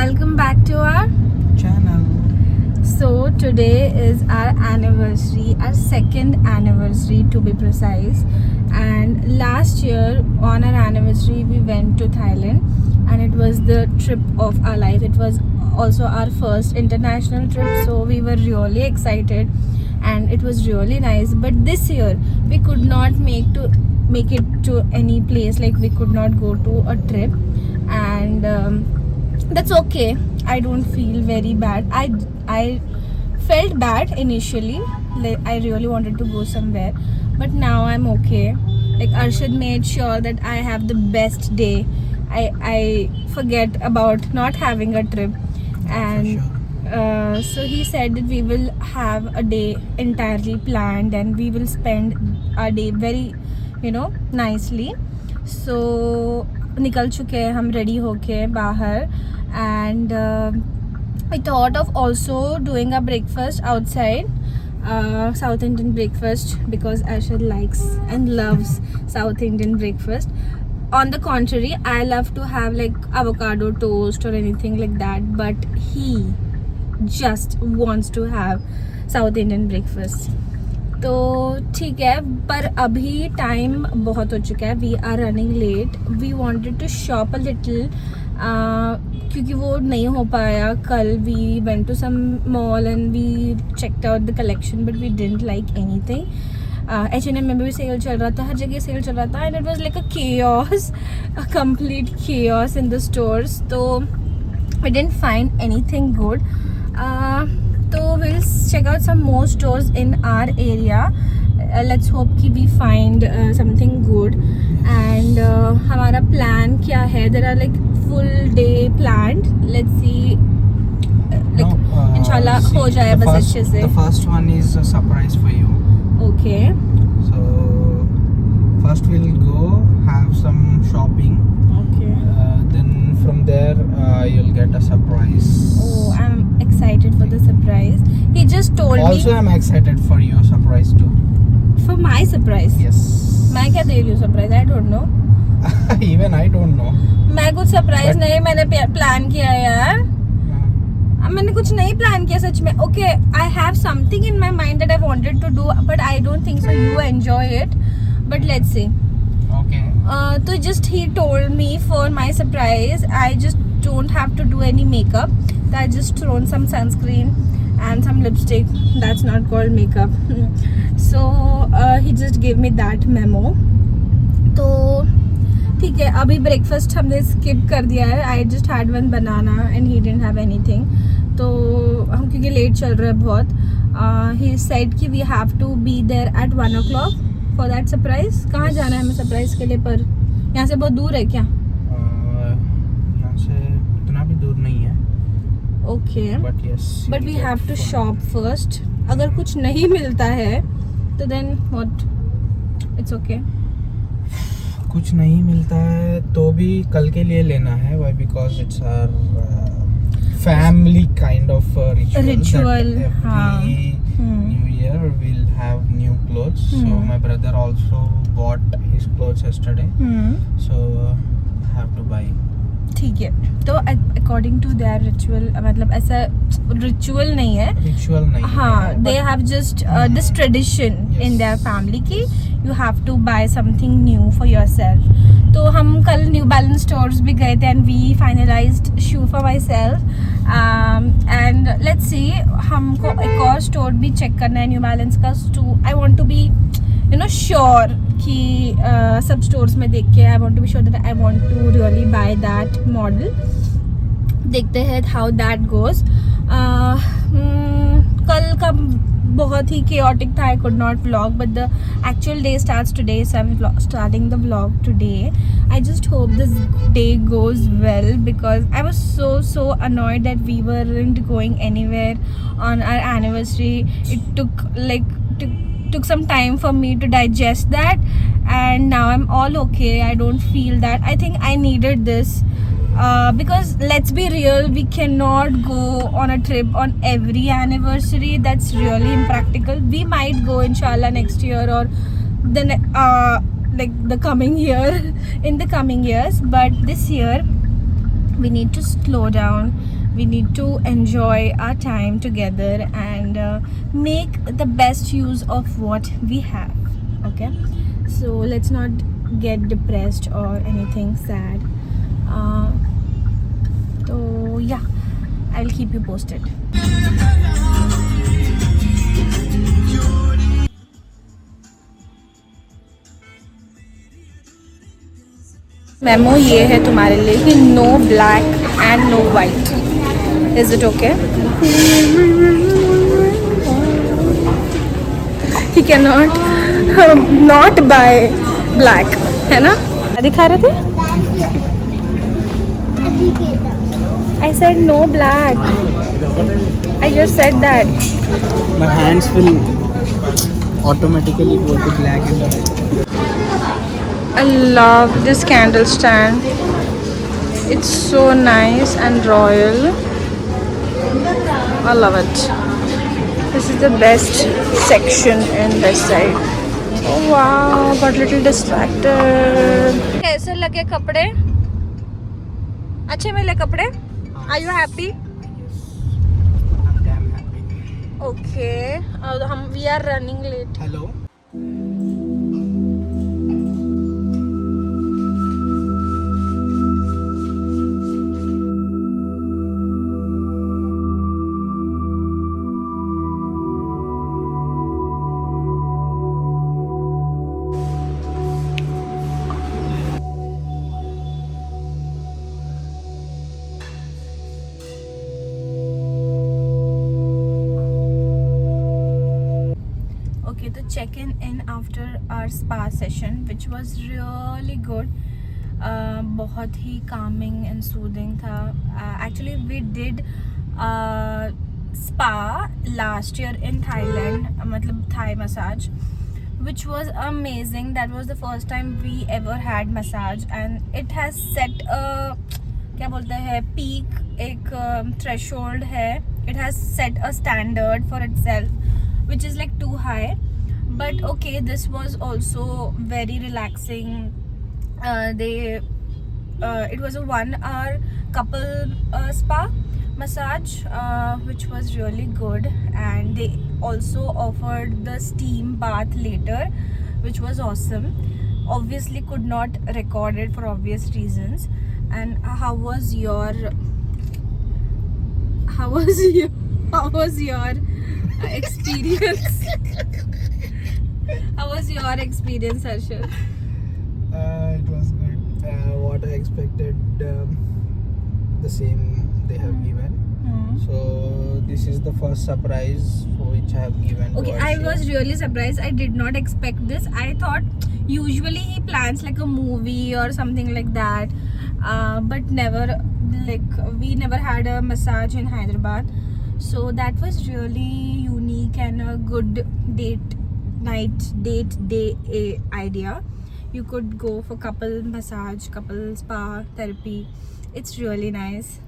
welcome back to our channel. So today is our anniversary, our second anniversary to be precise. And last year on our anniversary we went to Thailand, and it was the trip of our life. It was also our first international trip, so we were really excited and it was really nice. But this year we could not make it to any place, like we could not go to a trip, and that's okay. I don't feel very bad. I felt bad initially, like I really wanted to go somewhere, but now I'm okay. Like Arshad made sure that I have the best day. I forget about not having a trip, and so he said that we will have a day entirely planned and we will spend our day very nicely. So निकल चुके हैं हम ready होके बाहर, and I thought of also doing a breakfast outside, South Indian breakfast, because Arshad likes and loves South Indian breakfast. On the contrary, I love to have like avocado toast or anything like that, but he just wants to have South Indian breakfast. तो ठीक है, पर अभी time बहुत हो चुका है. We are running late. We wanted to shop a little, क्योंकि वो नहीं हो पाया कल. We went to some mall and we checked out the collection, but we didn't like anything. H&M में भी सेल चल रहा था, हर जगह सेल चल रहा था, and it was like a chaos, a complete chaos in the stores. तो we didn't find anything good. So we'll check out some more stores in our area. Let's hope कि we find something good. And हमारा plan क्या है? There are like full day planned. Let's see. इंशाल्लाह हो जाए बस अच्छे से. The first one is a surprise for you. Okay. So first we'll go have some shopping. Okay. Then from there you'll get a surprise. Oh, I'm excited for the surprise. He just told Also, me. I'm excited for your surprise too. For my surprise. Yes. मैं क्या दे रही हूँ surprise? I don't know. Even I don't know. मैं कुछ surprise But- नहीं मैंने plan किया यार. मैंने कुछ नहीं प्लान किया सच में. Okay, I have something in my mind that I wanted to do, but I don't think so you enjoy it, but let's see. Okay. तो just he told me for my surprise I just don't have to do any makeup. I just thrown some sunscreen and some lipstick. That's not called makeup. So he just gave me that memo. तो ठीक है, अभी breakfast हमने skip कर दिया है. I just had one banana and he didn't have anything. तो हम क्योंकि लेट चल रहे हैं बहुत, ही सेड कि we have to be there at 1 o'clock for that surprise. कहाँ जाना है हमें सरप्राइज के लिए? पर यहाँ से बहुत दूर है क्या? यहाँ से उतना भी दूर नहीं है. Okay, But yes. But we have to shop first. अगर कुछ नहीं मिलता है तो देन व्हाट? It's okay. कुछ नहीं मिलता है तो भी कल के लिए लेना है. Why? Because it's our family kind of ritual. That हाँ. every New Year we'll have new clothes. So my brother also bought his clothes yesterday. So I have to buy. ठीक है, तो अकॉर्डिंग टू देयर रिचुअल, मतलब ऐसा ritual नहीं है. Ritual नहीं हाँ, है. They have just this tradition in their family कि you have to buy something new for yourself. तो हम कल न्यू बैलेंस स्टोर्स भी गए थे and we finalized shoe for myself. And let's see, हमको एक और स्टोर भी चेक करना है न्यू बैलेंस का. I want to be sure कि सब स्टोर्स में देख के I want to be sure that I want to really buy that model. देखते हैं हाउ दैट गोज. कल का बहुत ही chaotic था. I could not vlog, but the actual day starts today, so I'm starting the vlog today. I just hope this day goes well, because I was so annoyed that we weren't going anywhere on our anniversary. It took some time for me to digest that, and now I'm all okay. I don't feel that. I think I needed this. Because let's be real, we cannot go on a trip on every anniversary. That's really impractical. We might go inshallah next year or the coming year, in the coming years, but this year we need to slow down. We need to enjoy our time together and make the best use of what we have. Okay, so let's not get depressed or anything sad. So yeah, I'll keep you posted. Memo ये है तुम्हारे लिए कि no black and no white. Is it okay? He can not buy black, है ना? दिखा रहे थे. I said no black. I just said that. My hands will automatically go to black and white. I love this candle stand. It's so nice and royal. I love it. This is the best section in this side. Oh wow, got little distracted. कैसे लगे कपड़े? अच्छे मिले कपड़े? Are you happy? I'm damn happy. Okay. We are running late. Hello. Okay, to check in after our spa session, which was really good. बहुत ही calming and soothing था. Actually, we did spa last year in Thailand, मतलब Thai massage, which was amazing. That was the first time we ever had massage, and it has set a क्या बोलते हैं peak, एक threshold है. It has set a standard for itself, which is like too high. But okay, this was also very relaxing. It was a 1 hour couple spa massage, which was really good, and they also offered the steam bath later, which was awesome. Obviously could not record it for obvious reasons. And how was your experience? How was your experience, Harshal? It was good. What I expected, the same they have given. So this is the first surprise for which I have given. Okay, to I Arshia. was really surprised. I did not expect this. I thought usually he plans like a movie or something like that, but never, like we never had a massage in Hyderabad. So that was really unique and a good day idea. You could go for couple massage, couple spa therapy. It's really nice.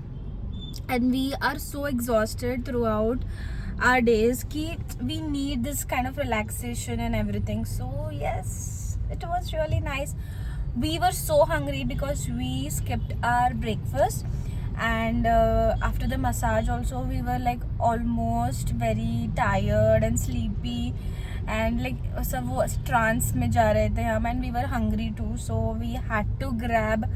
And we are so exhausted throughout our days ki we need this kind of relaxation and everything. So yes, it was really nice. We were so hungry because we skipped our breakfast, and after the massage also we were like almost very tired and sleepy, and like सब वो trance में जा रहे थे हम, and we were hungry too, so we had to grab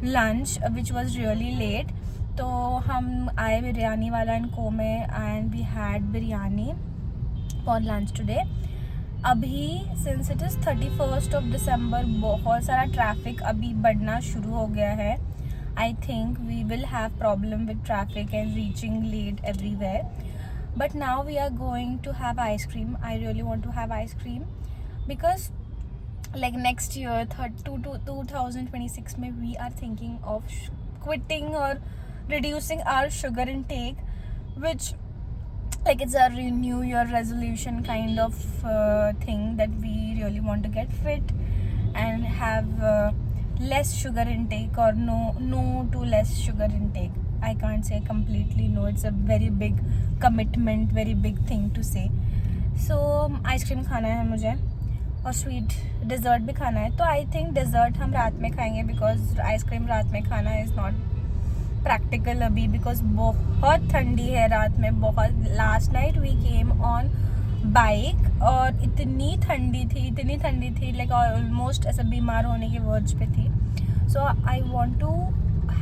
lunch, which was really late. तो हम आए बिरयानी वाला इन को में, and we had biryani for lunch today. अभी since it is 31st of December बहुत सारा ट्रैफिक अभी बढ़ना शुरू हो गया है. I think we will have problem with traffic and reaching late everywhere. But now we are going to have ice cream. I really want to have ice cream because like next year 2026 में we are thinking of quitting or reducing our sugar intake, which like it's a renew your resolution kind of thing that we really want to get fit and have less sugar intake, or no to less sugar intake. I can't say completely no, it's a very big commitment, very big thing to say. So ice cream खाना है मुझे और sweet dessert भी खाना है. तो I think dessert हम रात में खाएंगे because आइसक्रीम रात में खाना is not प्रैक्टिकल अभी बिकॉज बहुत ठंडी है रात में बहुत. Last night we came on bike और इतनी ठंडी थी लाइक ऑलमोस्ट ऐसा बीमार होने के वर्ज पे थी. So I want to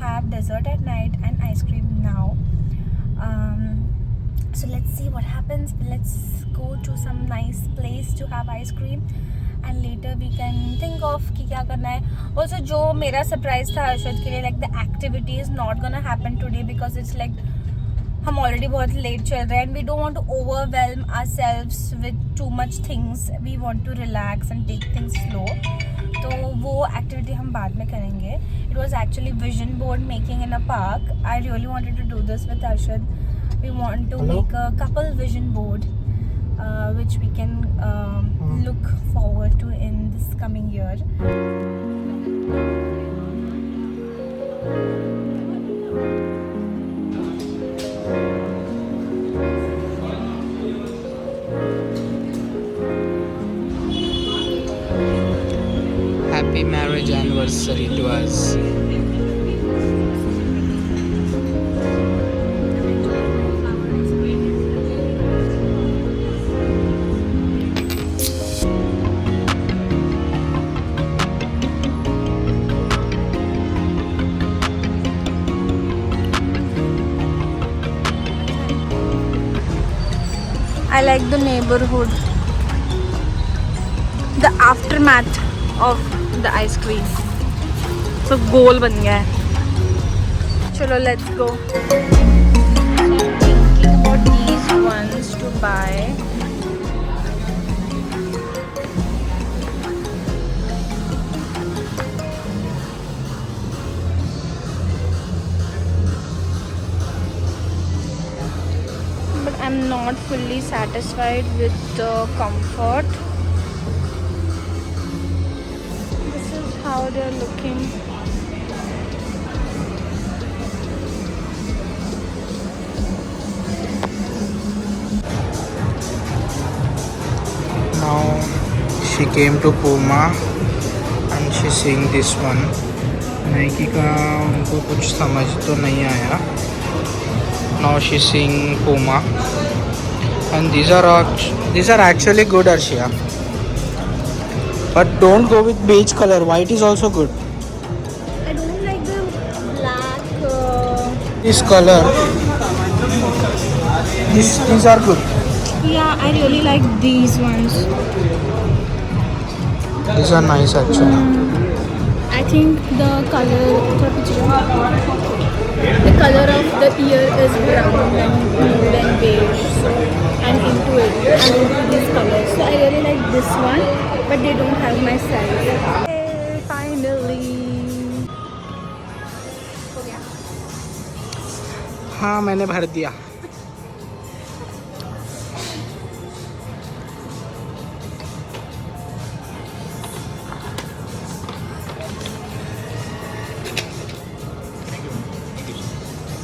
have dessert at night and ice cream now. So let's see what happens. Let's go to some nice place to have ice cream and later we can think of कि क्या करना है. Also जो मेरा surprise था अर्शद के लिए, like the activity is not gonna happen today because it's like हम already बहुत late चल रहे हैं and we don't want to overwhelm ourselves with too much things. We want to relax and take things slow. तो वो activity हम बाद में करेंगे. It was actually vision board making in a park. I really wanted to do this with Arshad. We want to make a couple vision board which we can look forward to in this coming year. Happy marriage anniversary to us. I like the neighborhood, the aftermath of the ice cream. So goal बन गया है. चलो let's go. So I'm thinking about these ones to buy. But I'm not fully satisfied with the comfort. This is how they're looking. Now she came to Puma and she's seeing this one. Nike का उनको कुछ समझ तो नहीं आया. Now she's seeing Puma and these are actually good, Arshia. But don't go with beige color. White is also good. I don't like the black. This color. These are good. Yeah, I really like these ones. These are nice actually. I think the color of the ear is brown and blue and beige. So I'm into it. I'm into these colors. So I really like this one, but they don't have my size. Hey, finally. हो गया? हाँ मैंने भर दिया.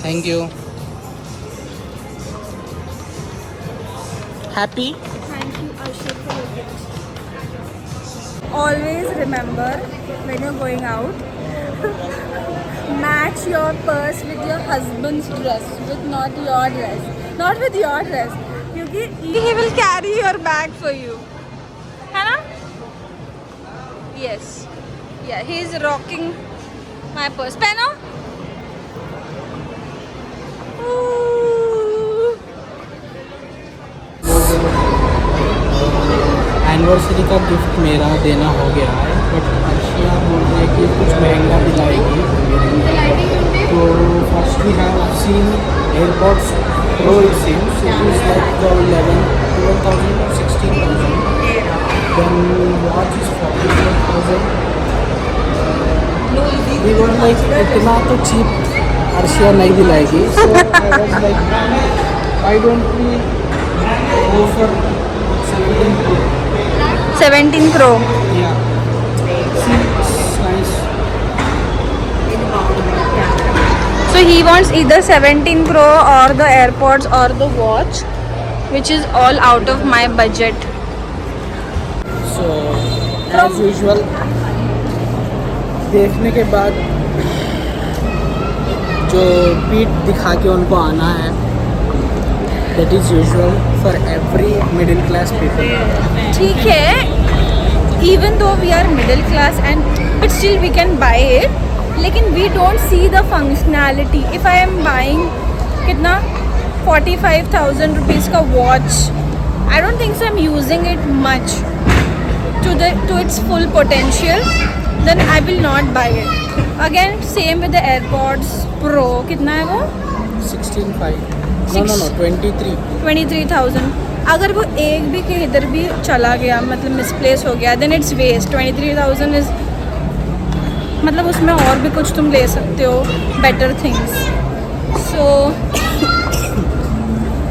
Thank you. Happy? Thank you, Arshad, for your gift. Always remember when you're going out, match your purse with your husband's dress, with not your dress. Not with your dress. Because he will carry your bag for you. है ना? Yes. Yeah, he is rocking my purse. पहनो? Anniversary का gift मेरा देना हो गया है but Arshia बोल रही है कि कुछ महंगा दिलाएगी मेरे लिए. तो first we have seen AirPods Pro. It seems it is like 12,000 or 16,000. Then watch is 44,000. We were like इतना तो चीप अर्शिया नहीं दिलाएगी. So I was like why don't we go for 17 Pro. Yeah. Nice. So he wants either 17 Pro or the AirPods or the watch, which is all out of my budget. So as usual देखने के बाद जो पीठ दिखा के उनको आना है. That is usual for every middle class people. ठीक है, even though we are middle class and but still we can buy it, लेकिन we don't see the functionality. If I am buying कितना 45,000 rupees का watch, I don't think so I'm using it much to its full potential, then I will not buy it. Again, same with the AirPods Pro. कितना है वो? 16.5. No, 23. 23,000. अगर वो एक भी के इधर भी चला गया, मतलब मिसप्लेस हो गया, देन इट्स वेस्ट. 23,000 इज मतलब उसमें और भी कुछ तुम ले सकते हो, better things. So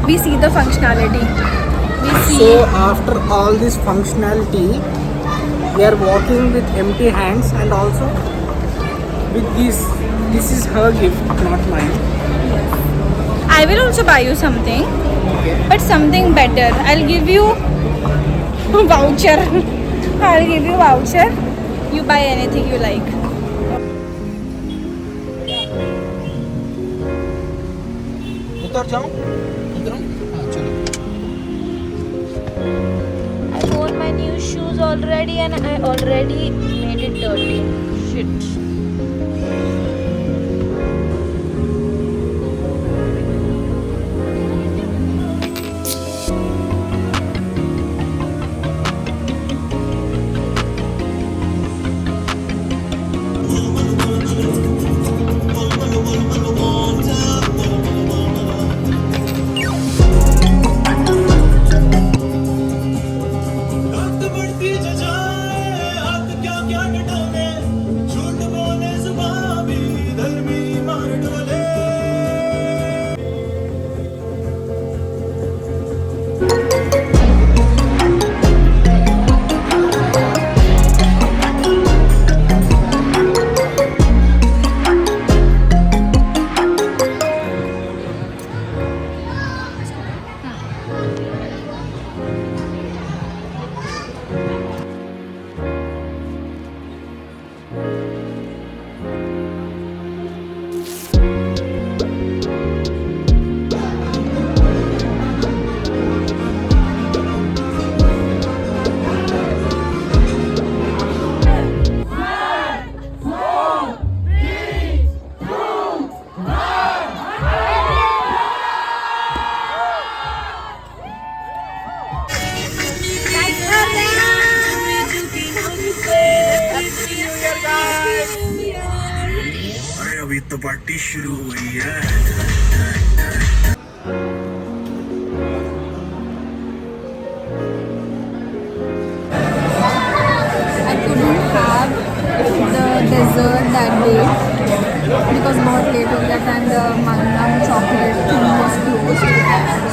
we see the functionality. So after all this functionality, we are walking with empty hands and also with this. This is her gift, not mine. I will also buy you something, Okay. but something better. I'll give you voucher. I'll give you voucher. You buy anything you like. उतर जाऊं? उतरूं? हाँ चलो. I wore my new shoes already and I already made it dirty. Shit. अभी तो party शुरू हुई है. I couldn't have the dessert that day because बहुत late हो गया था and the Magnum chocolate thing was closed.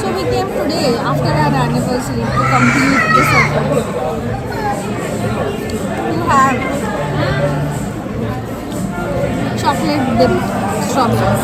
So we came today after our anniversary to complete the circle. You have chocolate dipped strawberries.